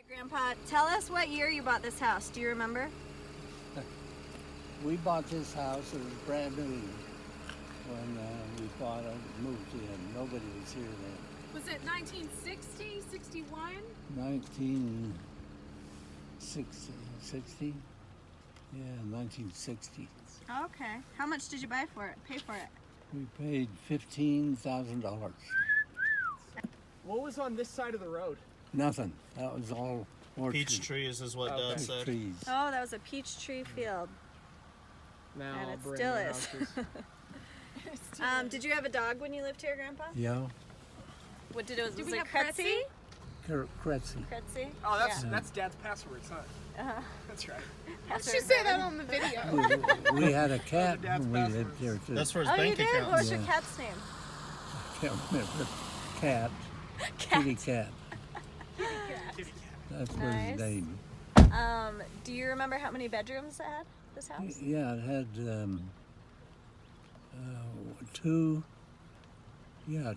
Grandpa, tell us what year you bought this house. Do you remember? We bought this house, it was brand new when we bought it, moved in. Nobody was here then. Was it 1960, 61? 1960? Yeah, 1960. Okay. How much did you pay for it? We paid $15,000. What was on this side of the road? Nothing. That was all orchard. Peach trees is what Dad Peach said. trees. Oh, that was a peach tree field. Now And it brand still new is. houses. Did you have a dog when you lived here, Grandpa? Yeah, What did it was Did it we have Kretzy? Kretzy. Kretzy? Oh, Yeah. that's Dad's passwords, huh? That's right. Why did she say that on the video? We had a cat Dad's when we lived passwords. here too. That's for his Oh, you bank did? account. What was Yeah. your cat's name? Can't remember. Cat. Kitty cat. Kitty cat. That's what Nice. his name. Do you remember how many bedrooms it had, this house? Yeah, it had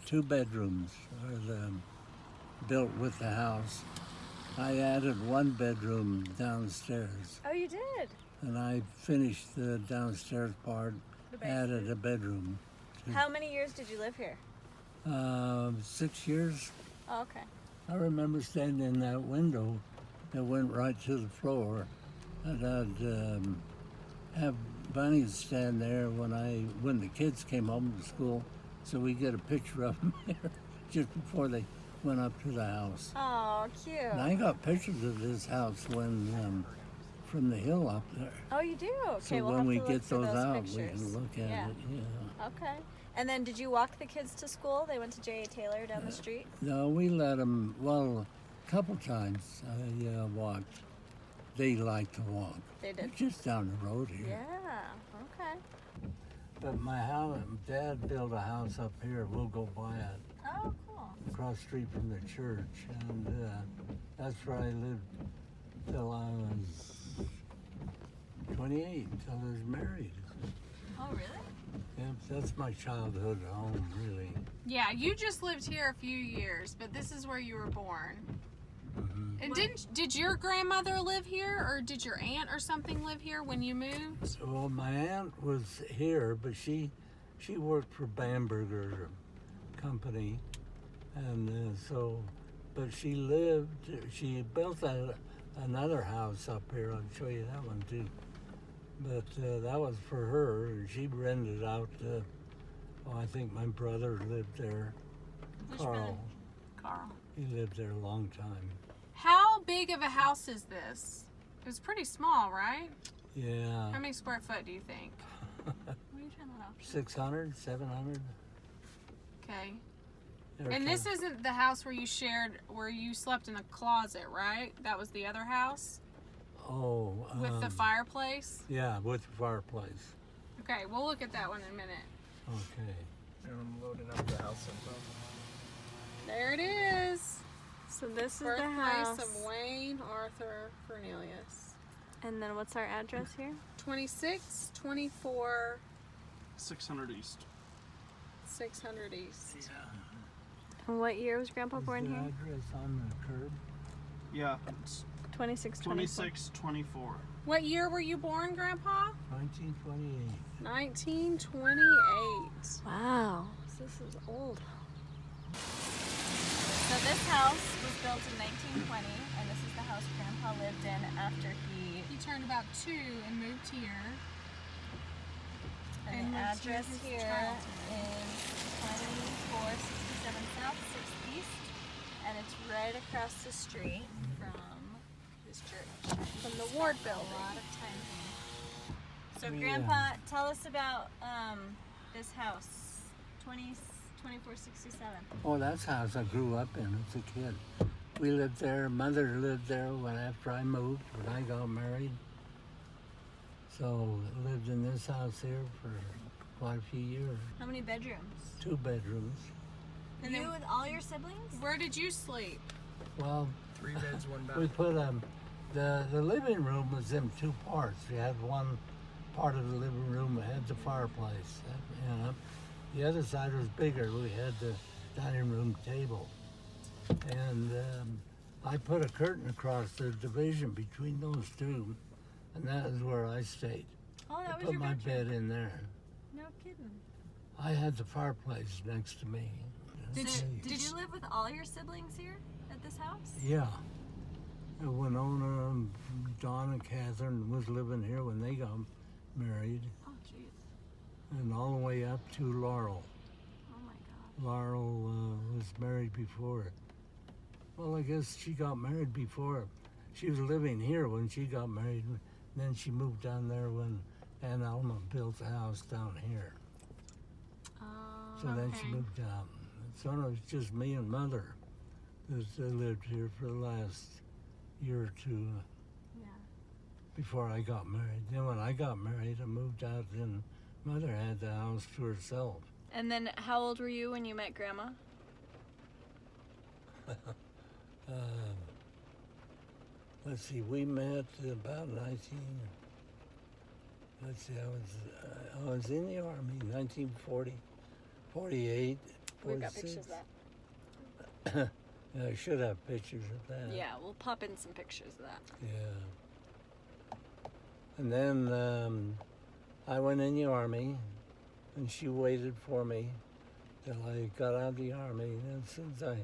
two bedrooms built with the house. I added one bedroom downstairs, Oh, you did? and I finished the downstairs part, added a bedroom. How many years did you live here? 6 years. Oh, okay. I remember standing in that window that went right to the floor, and I'd have bunnies stand there when the kids came home from school, so we get a picture of them there just before they went up to the house. Oh, cute. And I got pictures of this house when from the hill up there. Oh, you do? Okay, So we'll when have we to look get for those out, we pictures. can look at Yeah. it. Yeah. Okay. And then did you walk the kids to school? They went to J.A. Taylor down the street? No, we let them. Well, a couple times I walked. They like to walk. They did? It's just down the road here. Yeah, okay. But my house, Dad built a house up here. We'll go by it Oh, cool. across the street from the church, and that's where I lived till I was 28, till I was married. Oh, really? Yeah, that's my childhood home, really. Yeah, you just lived here a few years, but this is where you were born. And did your grandmother live here, or did your aunt or something live here when you moved? Well, my aunt was here, but she worked for Bamberger Company, and but she built another house up here. I'll show you that one too. But that was for her. She rented out. I think my brother lived there. Which Carl. Carl. He lived there a long time. How big of a house is this? It was pretty small, right? Yeah. How many square foot do you think? What are you turning that off? 600, 700. Okay. They're And this kind isn't the house where you slept in a closet, right? That was the other house with the fireplace? Yeah, with the fireplace. Okay, we'll look at that one in a minute. Okay. And I'm loading up the house info. There it is. So this is the Birthplace house. of Wayne Arthur Fernelius. And then what's our address here? 2624 600 East. 600 East. And what year was Grandpa born Is the here? address on the curb? Yeah, it's 2624. 2624. What year were you born, Grandpa? 1928. 1928. Wow. So this is old. So this house was built in 1920, and this is the house Grandpa lived in after he... He turned about 2 and moved here. And And the moved to address his here childhood. is 2467 South, 6th East, and it's right across the street from this church. From the Ward A building. lot of time here. So Yeah. Grandpa, tell us about this house, 2467. Oh, that's the house I grew up in as a kid. We lived there. Mother lived there after I moved, when I got married. So lived in this house here for quite a few years. How many bedrooms? 2 bedrooms. And you with all your siblings? Where did you sleep? Well, 3 beds, 1 bath. we put the living room was in 2 parts. We had one part of the living room that had the fireplace. The other side was bigger. We had the dining room table. And I put a curtain across the division between those two, and that is where I stayed. Oh, I that was put your my bedroom. bed in there. No kidding. I had the fireplace next to me. Did Say, you live with all your siblings here at this house? Yeah. And Winona, Don, and Catherine was living here when they got married, Oh, jeez. and all the way up to Laurel. Oh my God. Laurel was married before. Well, I guess she got married before. She was living here when she got married. Then she moved down there when Aunt Alma built the house down here. So then she Okay. moved down. So it was just me and Mother that lived here for the last year or two Yeah. before I got married. Then when I got married, I moved out, and Mother had the house to herself. And then how old were you when you met Grandma? Let's see, we met about 19. Let's see, I was in the Army 1940, 48, 46. We've got pictures of that. Yeah, I should have pictures of that. Yeah, we'll pop in some pictures of that. Yeah. And then I went in the Army, and she waited for me till I got out of the Army. And since I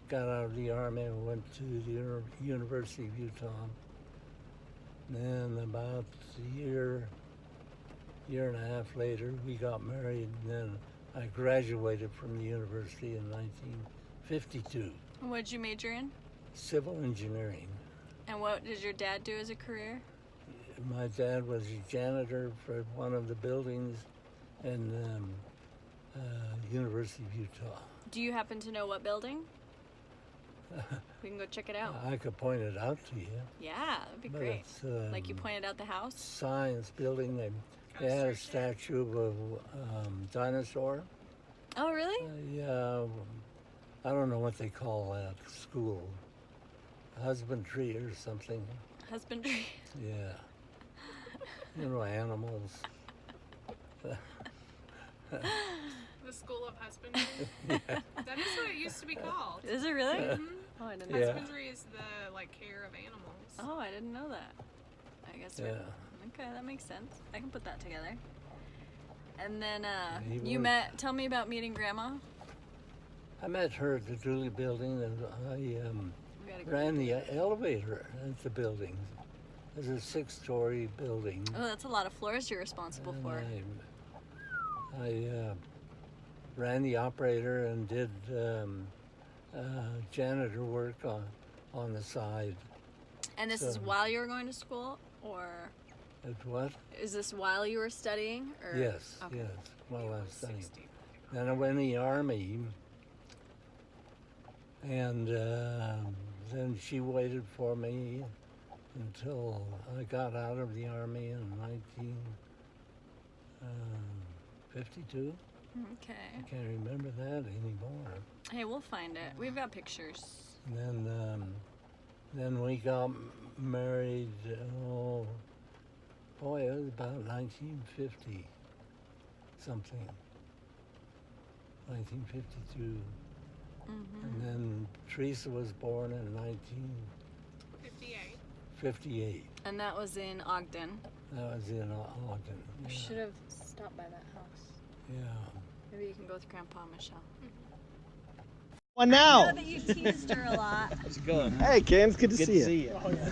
got out of the Army, I went to the University of Utah. And then about a year and a half later, we got married, and then I graduated from the university in 1952, What did you major in? civil engineering. And what did your dad do as a career? My dad was a janitor for one of the buildings in University of Utah. Do you happen to know what building? We can go check it out. I could point it out to you. Yeah, that'd be But great. it's, Like you pointed out the house? science building. They had a statue of a dinosaur. Oh, really? Yeah, I don't know what they call that school. Husbandry or something. Husbandry. Yeah. You know, animals. The School of Husbandry. That is what it used to be called. Is it really? Mhm. Oh, I didn't know. Yeah. Husbandry is the care of animals. Oh, I didn't know that. I guess Yeah. Okay, that makes sense. I can put that together. And then He you worked- tell me about meeting Grandma. I met her at the Dooley building, and I We gotta go. ran the elevator at the building. It's a 6-story building. Oh, that's a lot of floors you're responsible and for. I ran the operator and did janitor work on the side. And this is so- while you were going to school, or At what? is this while you were studying? Or? Yes, Okay. yes, while I was studying. Then I went in the Army, and then she waited for me until I got out of the Army in 1952. Okay. I can't remember that anymore. Hey, we'll find it. We've got pictures. And then we got married. Oh boy, it was about 1950 something. 1952. Mm-hmm. And then Teresa was born in 58. 1958. And that was in Ogden. That was in Ogden. We Yeah. should have stopped by that house. Yeah. Maybe you can go with Grandpa and Michelle. One now. that you teased her a lot. How's it going? Hey, Ken. It's good to see you.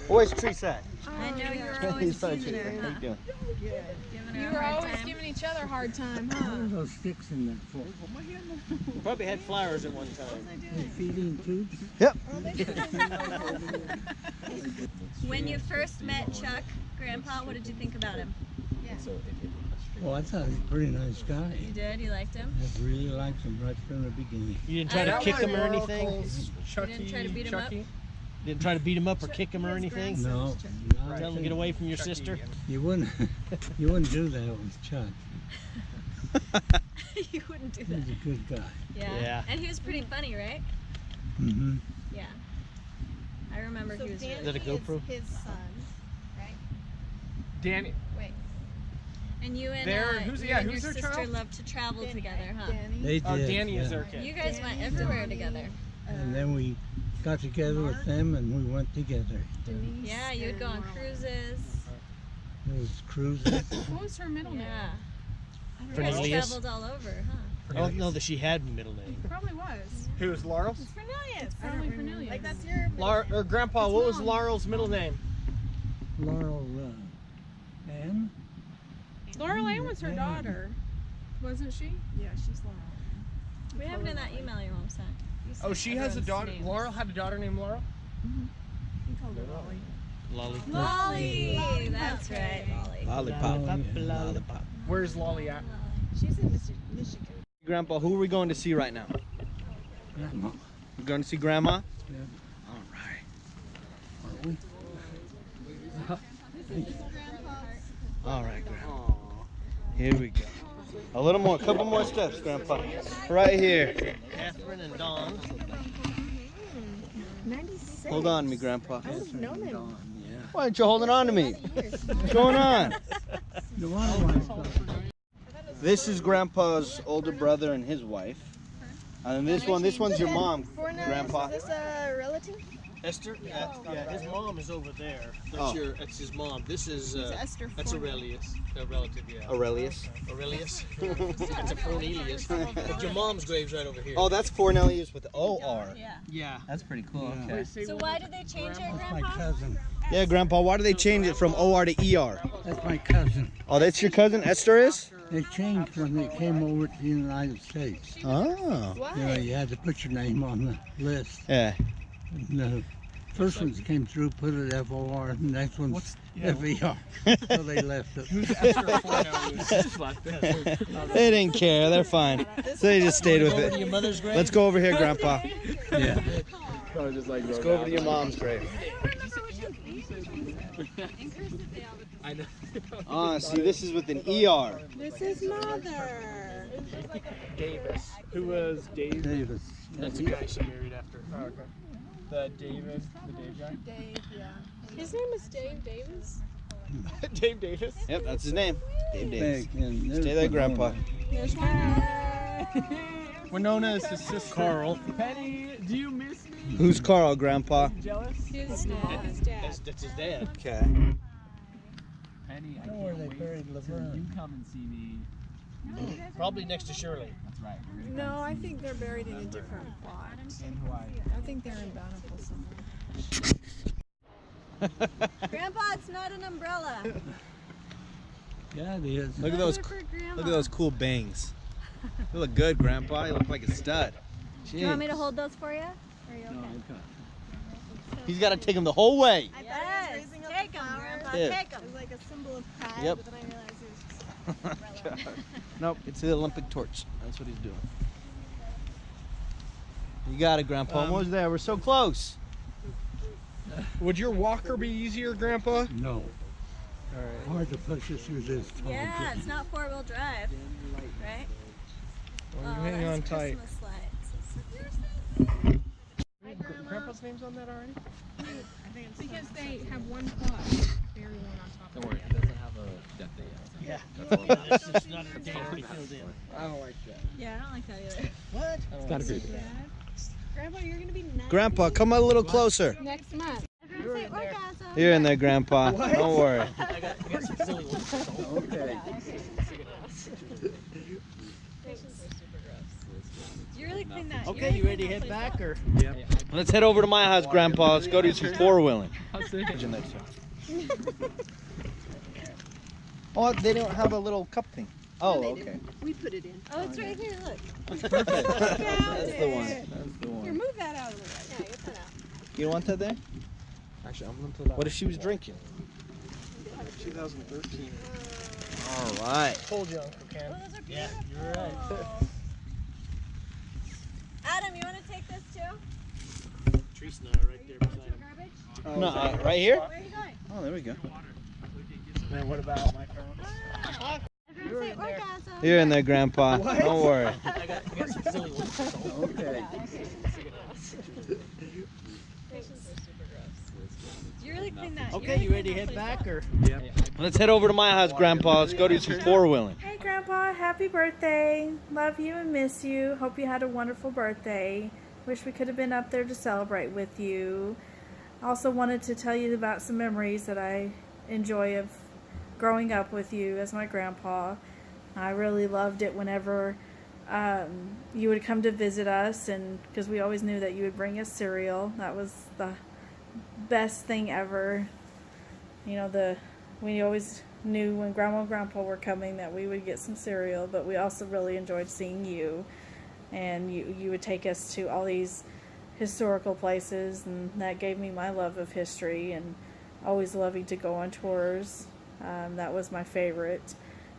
Where's Teresa at? I know you were always teasing her, How you huh? doing? Giving her You a were hard always time. giving each other a hard time, What huh? are those sticks in there for? Probably had flowers at one time. They feeding tubes? Yep. When you first met Chuck, Grandpa, what did you think about him? Well, I thought he was a pretty nice guy. You did? You liked him? I really liked him right from the beginning. You didn't try to kick him or anything? You didn't try to beat him up? Didn't try to beat him up or kick him or anything? No, Tell him to get away from your sister? You wouldn't. You wouldn't do that with Chuck. You wouldn't do He's that. a good guy. Yeah. Yeah. And he was pretty funny, right? Mm-hmm. Yeah. I remember he was Is really that a GoPro? His son, right? Danny. Wait. And you and, There- you who's- and yeah, your who's their sister child? love to travel together, huh? Danny. They did. Oh, Danny is yeah. their kid. You guys went everywhere together. And then we got together with them and we went together. Yeah, you would go on cruises. There was cruises. What was her middle name? Yeah. You guys Fernelius? traveled all over, huh? I don't know that she had a middle name. Probably was. Who's Laurel? Fernelius. Probably Fernelius. Like that's your. Or Grandpa, what was Laurel's middle name? Laurel Ann? Laurel Ann was her daughter, wasn't she? Yeah, she's Laurel. We have it in that email your mom sent. You Oh, sent she has a everyone's daughter. names. Laurel had a daughter named Laurel? We called her Lolly. Lolly. Lolly. That's right, Lolly. Lollipop. Oh, yeah. Lollipop. Where's Lolly at? She's in Michigan. Grandpa, who are we going to see right now? Grandma. We're going to see Grandma? Yeah. All right. Are we? All right, Grandpa. Here we go. A little more, a couple more steps, Grandpa. Right here. Catherine and Dawn. 96. Hold on to me, Grandpa. I would have known him. Yeah. Why aren't you holding on to me? What's going on? The one This is Grandpa's older brother and his wife. And this one's your mom, Grandpa. Is this a relative? Esther? Yeah, his mom is over there. Oh. That's his mom. This is, Esther that's Aurelius, a relative, yeah. Aurelius. Aurelius? It's a Fernelius. But your mom's grave's right over here. Oh, that's Fernelius with the O-R. Yeah. Yeah. That's pretty cool. Yeah. Okay. So why did they change it, That's my Grandpa? cousin. Yeah, Grandpa, why do they change it from O-R to E-R? That's my cousin. Oh, that's your cousin Esther is? They changed when they came over to the United States. Oh. You know, you had to put your name on the list. Yeah. And the first ones came through, put it F-O-R, and the next one's F-E-R. So they left it. Who's Esther Fernelius? They didn't care. They're fine. So they just stayed with Over to it. your mother's grave? Let's go over here, Grandpa. Yeah. Let's go over to your mom's grave. I know. Ah, see, this is with an ER. This is mother. Davis. Who was Dave? Davis. That's the guy she married after. Oh, okay. The Dave guy? Dave, yeah. His name is Dave Davis. Dave Davis? Yep, that's his name. Dave Davis. Back in- there's Stay there, Winona. Grandpa. There's one. Winona is his sister. Carl. Penny, do you miss me? Who's Carl, Grandpa? Jealous? His dad. That's his dad. Okay. Penny, I know where they can't buried wait till Laverne. you come and see me. Probably next to Shirley. That's right. No, I think they're buried in a different plot. In Hawaii. I think they're in Bountiful somewhere. Grandpa, it's not an umbrella. Yeah, it is. Look at those. Look at those cool bangs. You look good, Grandpa. You look like a stud. Do you want me to hold those for you? Or are you okay? He's got to take him the whole way. Yes. Take them, Grandpa. Yeah. Take them. It was like a symbol of pride, Yep. but then I realized it was just an umbrella. Nope, it's the Olympic torch. That's what he's doing. You got it, Grandpa. Almost there. We're so close. Would your walker be easier, Grandpa? No. All right. Hard to push it through this tall Yeah, tree. it's not four-wheel drive, right? Well, Oh, you hang that's on tight. Christmas lights. Grandpa's name's on that already? Because they have one plot. Bury one on top. Don't worry, it doesn't have a death day yet. Yeah. It's not a day already filled in. I don't like that. Yeah, I don't like that either. What? It's not a great day. Grandpa, you're going to be 90. Grandpa, come a little closer. Next month. Everyone say orgasm. You're in there, Grandpa. Don't worry. I got some silly ones. Okay. You really clean that. Okay, you ready to head back or? Let's head over to my house, Grandpa. Let's go do some four-wheeling. Oh, they don't have a little cup thing. Oh, okay. We put it in. Oh, it's right here. Look. That's the one. That's the Here, one. move that out of the way. Yeah, get that out. You don't want that there? Actually, I'm gonna put that. What if she was drinking? 2013. All right. Told you, Uncle Ken. Oh, those are Yeah, beautiful. you're right. Adam, you want to take this too? Tree's not right there beside him. Garbage? No, right here? Where are you going? Oh, there we go. Man, what about my phone? Everyone say orgasm. You're in there, Grandpa. Don't worry. I got some silly ones. Okay. You really clean that. Okay, you ready to head back or? Let's head over to my house, Grandpa. Let's go do some four-wheeling. Hey Grandpa, happy birthday. Love you and miss you. Hope you had a wonderful birthday. Wish we could have been up there to celebrate with you. Also wanted to tell you about some memories that I enjoy of growing up with you as my grandpa. I really loved it whenever you would come to visit us, and because we always knew that you would bring us cereal. That was the best thing ever. You know, we always knew when Grandma and Grandpa were coming that we would get some cereal, but we also really enjoyed seeing you. And you would take us to all these historical places, and that gave me my love of history, and always loving to go on tours. That was my favorite,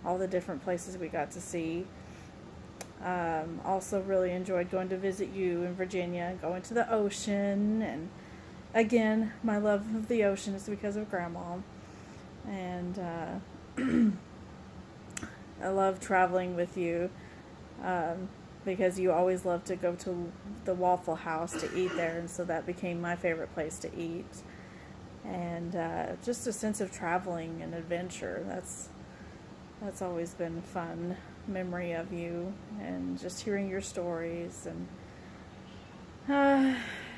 all the different places we got to see. Also really enjoyed going to visit you in Virginia, going to the ocean, and again, my love of the ocean is because of Grandma. And I love traveling with you. Because you always loved to go to the Waffle House to eat there, and so that became my favorite place to eat. And just a sense of traveling and adventure. That's always been a fun memory of you, and just hearing your stories. And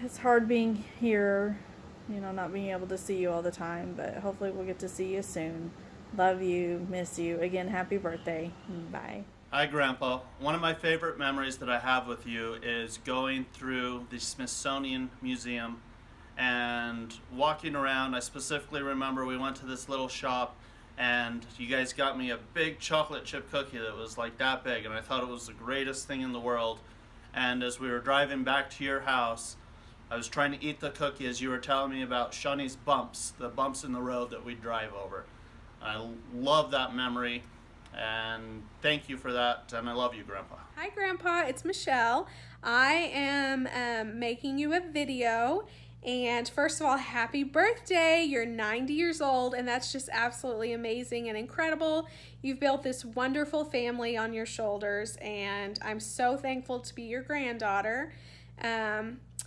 it's hard being here, you know, not being able to see you all the time, but hopefully we'll get to see you soon. Love you, miss you. Again, happy birthday. Bye. Hi, Grandpa. One of my favorite memories that I have with you is going through the Smithsonian Museum and walking around. I specifically remember we went to this little shop and you guys got me a big chocolate chip cookie that was like that big, and I thought it was the greatest thing in the world. And as we were driving back to your house, I was trying to eat the cookie as you were telling me about Shawnee's bumps, the bumps in the road that we drive over. I love that memory. And thank you for that, and I love you, Grandpa. Hi, Grandpa. It's Michelle. I am making you a video. And first of all, happy birthday. You're 90 years old, and that's just absolutely amazing and incredible. You've built this wonderful family on your shoulders, and I'm so thankful to be your granddaughter.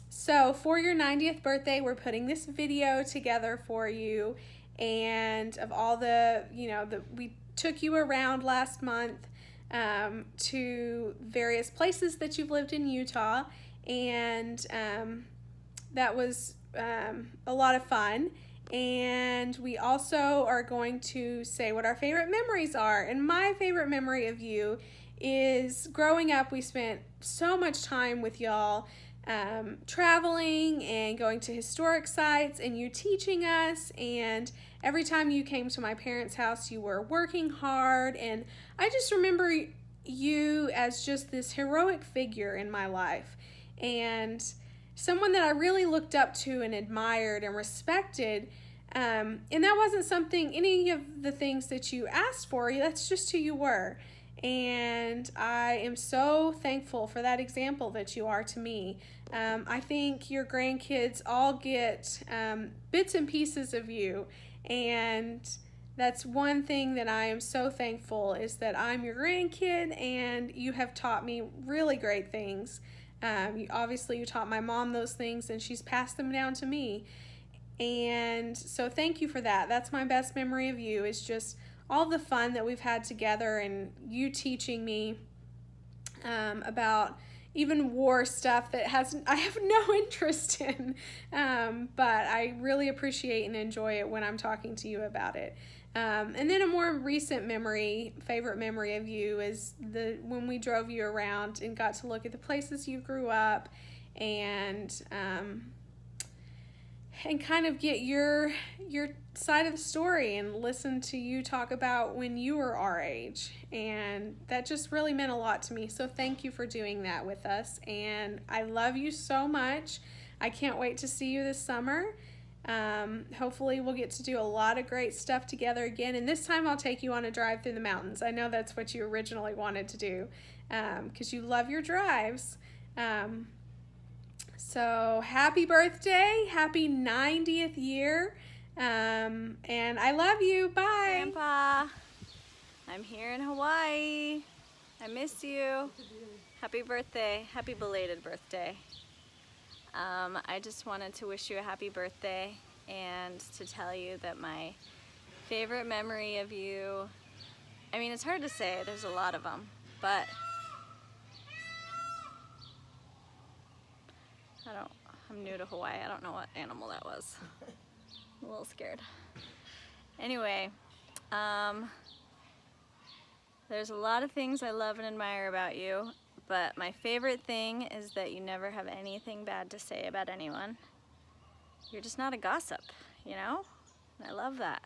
So for your 90th birthday, we're putting this video together for you, and of all the, we took you around last month to various places that you've lived in Utah, and that was a lot of fun. And we also are going to say what our favorite memories are. And my favorite memory of you is growing up, we spent so much time with y'all traveling and going to historic sites, and you teaching us, and every time you came to my parents' house, you were working hard, and I just remember you as just this heroic figure in my life, and someone that I really looked up to and admired and respected, and that wasn't something, any of the things that you asked for, that's just who you were, and I am so thankful for that example that you are to me. I think your grandkids all get bits and pieces of you, and that's one thing that I am so thankful, is that I'm your grandkid and you have taught me really great things. Obviously you taught my mom those things, and she's passed them down to me, and so thank you for that. That's my best memory of you, is just all the fun that we've had together, and you teaching me about even war stuff that I have no interest in, but I really appreciate and enjoy it when I'm talking to you about it. And then a more recent favorite memory of you is when we drove you around and got to look at the places you grew up, and kind of get your side of the story and listen to you talk about when you were our age, and that just really meant a lot to me. So thank you for doing that with us, and I love you so much. I can't wait to see you this summer. Hopefully we'll get to do a lot of great stuff together again, and this time I'll take you on a drive through the mountains. I know that's what you originally wanted to do, because you love your drives. So happy birthday, happy 90th year, and I love you. Bye. Grandpa, I'm here in Hawaii. I miss you. Happy birthday, happy belated birthday. I just wanted to wish you a happy birthday and to tell you that my favorite memory of you, I mean, it's hard to say, there's a lot of them, but I'm new to Hawaii. I don't know what animal that was. I'm a little scared. Anyway, there's a lot of things I love and admire about you, but my favorite thing is that you never have anything bad to say about anyone. You're just not a gossip, you know? And I love that.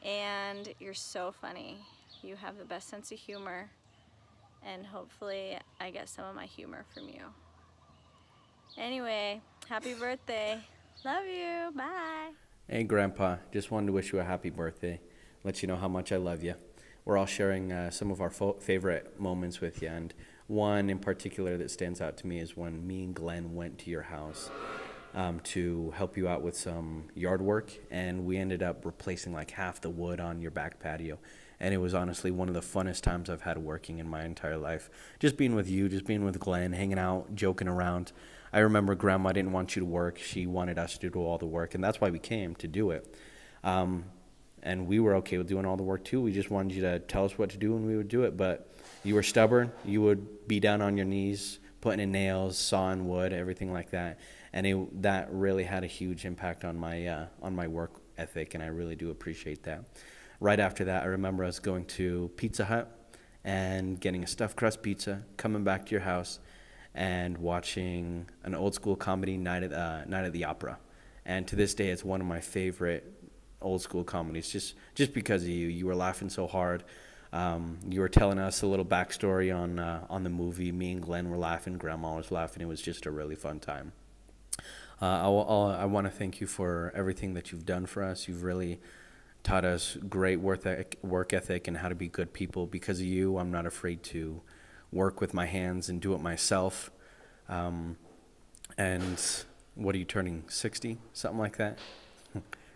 And you're so funny. You have the best sense of humor, and hopefully I get some of my humor from you. Anyway, happy birthday. Love you. Bye. Hey, Grandpa. Just wanted to wish you a happy birthday. Let you know how much I love you. We're all sharing some of our favorite moments with you, and one in particular that stands out to me is when me and Glenn went to your house to help you out with some yard work, and we ended up replacing like half the wood on your back patio. And it was honestly one of the funnest times I've had working in my entire life. Just being with you, just being with Glenn, hanging out, joking around. I remember Grandma didn't want you to work. She wanted us to do all the work, and that's why we came, to do it. And we were okay with doing all the work too. We just wanted you to tell us what to do and we would do it. But you were stubborn. You would be down on your knees, putting in nails, sawing wood, everything like that. And that really had a huge impact on my work ethic, and I really do appreciate that. Right after that, I remember us going to Pizza Hut and getting a stuffed crust pizza, coming back to your house, and watching an old school comedy, Night at the Opera. And to this day, it's one of my favorite old school comedies, just because of you. You were laughing so hard. You were telling us a little backstory on the movie. Me and Glenn were laughing. Grandma was laughing. It was just a really fun time. I want to thank you for everything that you've done for us. You've really taught us great work ethic and how to be good people. Because of you, I'm not afraid to work with my hands and do it myself. And what are you turning, 60? Something like that?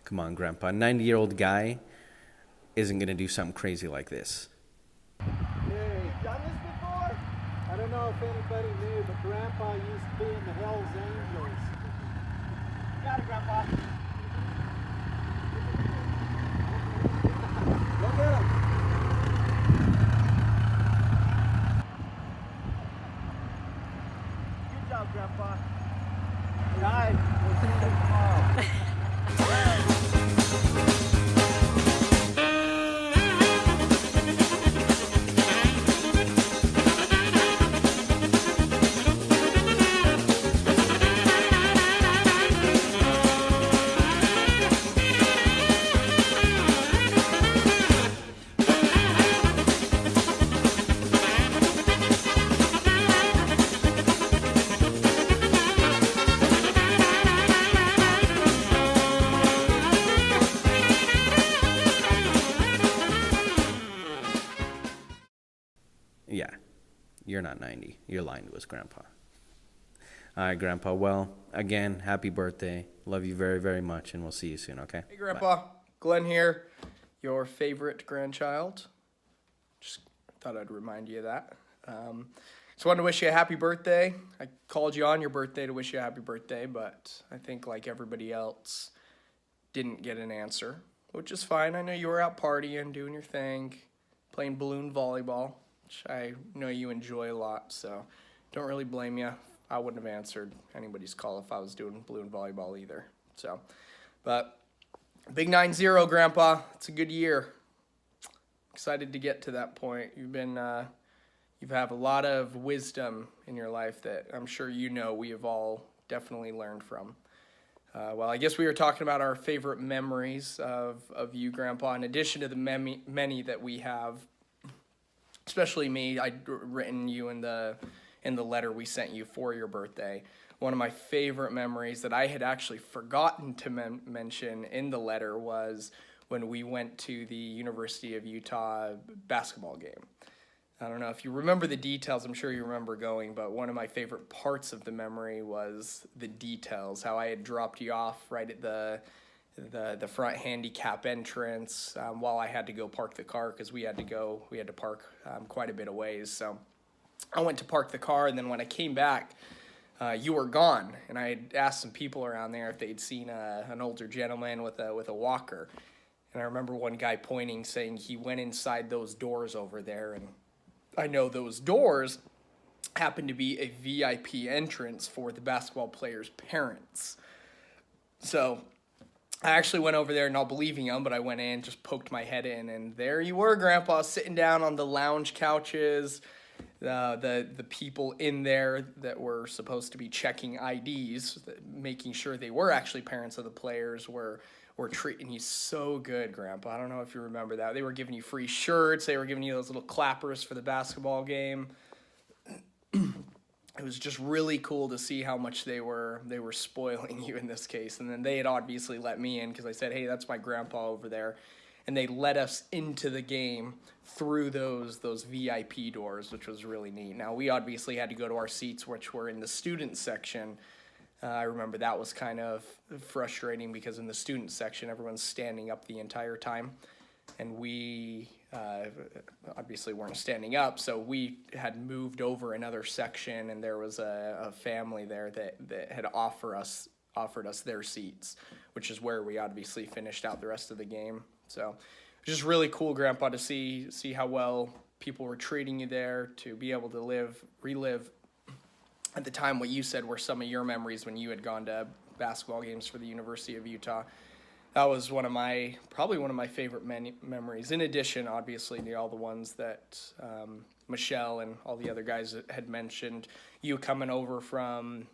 Come on, Grandpa. A 90-year-old guy isn't going to do something crazy like this. Hey, done this before? I don't know if anybody knew, but Grandpa used to be in the Hells Angels. Got it, Grandpa. Look at him. Good job, Grandpa. Good night. We'll see you tomorrow. Yeah, you're not 90. You're lying to us, Grandpa. All right, Grandpa. Well, again, happy birthday. Love you very, very much, and we'll see you soon, okay? Hey, Grandpa. Bye. Glenn here, your favorite grandchild. Just thought I'd remind you of that. Just wanted to wish you a happy birthday. I called you on your birthday to wish you a happy birthday, but I think like everybody else, didn't get an answer, which is fine. I know you were out partying, doing your thing, playing balloon volleyball, which I know you enjoy a lot, so don't really blame you. I wouldn't have answered anybody's call if I was doing balloon volleyball either. So, but big 9-0, Grandpa. It's a good year. Excited to get to that point. You've have a lot of wisdom in your life that I'm sure you know we have all definitely learned from. Well, I guess we were talking about our favorite memories of you, Grandpa. In addition to the many that we have, especially me, I'd written you in the letter we sent you for your birthday. One of my favorite memories that I had actually forgotten to mention in the letter was when we went to the University of Utah basketball game. I don't know if you remember the details. I'm sure you remember going, but one of my favorite parts of the memory was the details, how I had dropped you off right at the front handicap entrance while I had to go park the car because we had to park quite a bit of ways. So I went to park the car, and then when I came back, you were gone, and I had asked some people around there if they'd seen an older gentleman with a walker. And I remember one guy pointing, saying he went inside those doors over there, and I know those doors happened to be a VIP entrance for the basketball players' parents. So I actually went over there not believing him, but I went in, just poked my head in, and there you were, Grandpa, sitting down on the lounge couches. The people in there that were supposed to be checking IDs, making sure they were actually parents of the players, were treating you so good, Grandpa. I don't know if you remember that. They were giving you free shirts. They were giving you those little clappers for the basketball game. It was just really cool to see how much they were spoiling you in this case. And then they had obviously let me in because I said, hey, that's my grandpa over there. And they let us into the game through those VIP doors, which was really neat. Now, we obviously had to go to our seats, which were in the student section. I remember that was kind of frustrating because in the student section, everyone's standing up the entire time. And we obviously weren't standing up, so we had moved over another section, and there was a family there that had offered us their seats, which is where we obviously finished out the rest of the game. So it was just really cool, Grandpa, to see how well people were treating you there, to be able to relive at the time what you said were some of your memories when you had gone to basketball games for the University of Utah. That was probably one of my favorite memories, in addition, obviously, to all the ones that Michelle and all the other guys had mentioned. You coming over from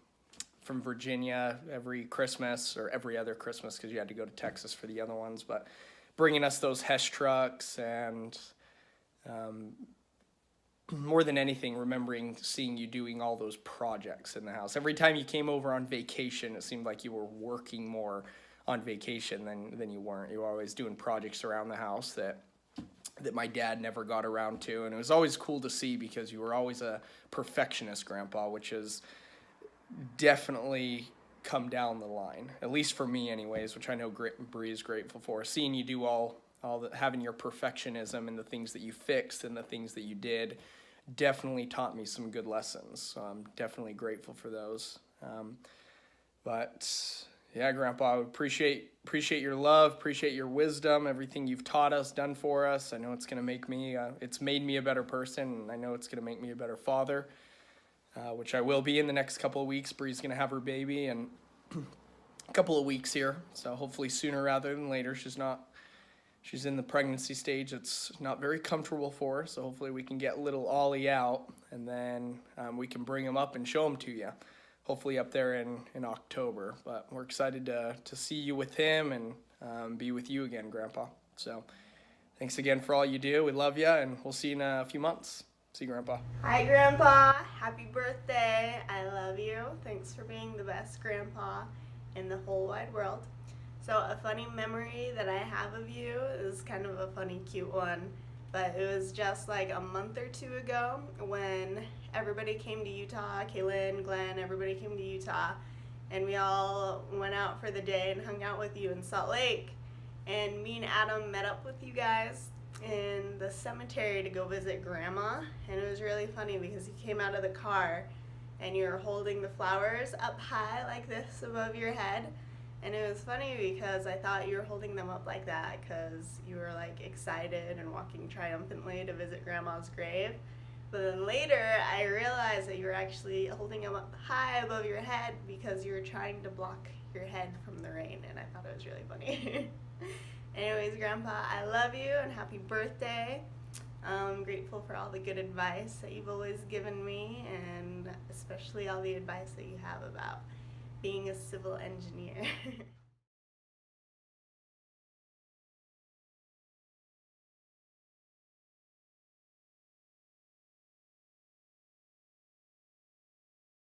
Virginia every Christmas, or every other Christmas, because you had to go to Texas for the other ones, but bringing us those Hesh trucks, and more than anything, remembering seeing you doing all those projects in the house. Every time you came over on vacation, it seemed like you were working more on vacation than you weren't. You were always doing projects around the house that my dad never got around to, and it was always cool to see because you were always a perfectionist, Grandpa, which is definitely come down the line, at least for me anyways, which I know Bree is grateful for. Seeing you do all having your perfectionism and the things that you fixed and the things that you did definitely taught me some good lessons, so I'm definitely grateful for those. But yeah, Grandpa, I appreciate your love, appreciate your wisdom, everything you've taught us, done for us. I know it's gonna make me, it's made me a better person, and I know it's gonna make me a better father, which I will be in the next couple of weeks. Bree's gonna have her baby in a couple of weeks here, so hopefully sooner rather than later. She's in the pregnancy stage. It's not very comfortable for her, so hopefully we can get little Ollie out, and then we can bring him up and show him to you. Hopefully up there in October. But we're excited to see you with him and be with you again, Grandpa. So thanks again for all you do. We love you, and we'll see you in a few months. See you, Grandpa. Hi, Grandpa. Happy birthday. I love you. Thanks for being the best grandpa in the whole wide world. So a funny memory that I have of you is kind of a funny, cute one. But it was just like a month or two ago when everybody came to Utah, Kaylin, Glenn, everybody came to Utah, and we all went out for the day and hung out with you in Salt Lake. And me and Adam met up with you guys in the cemetery to go visit Grandma, and it was really funny because you came out of the car and you were holding the flowers up high like this above your head. And it was funny because I thought you were holding them up like that because you were like excited and walking triumphantly to visit Grandma's grave. But then later I realized that you were actually holding them up high above your head because you were trying to block your head from the rain, and I thought it was really funny. Anyways, Grandpa, I love you and happy birthday. I'm grateful for all the good advice that you've always given me, and especially all the advice that you have about being a civil engineer.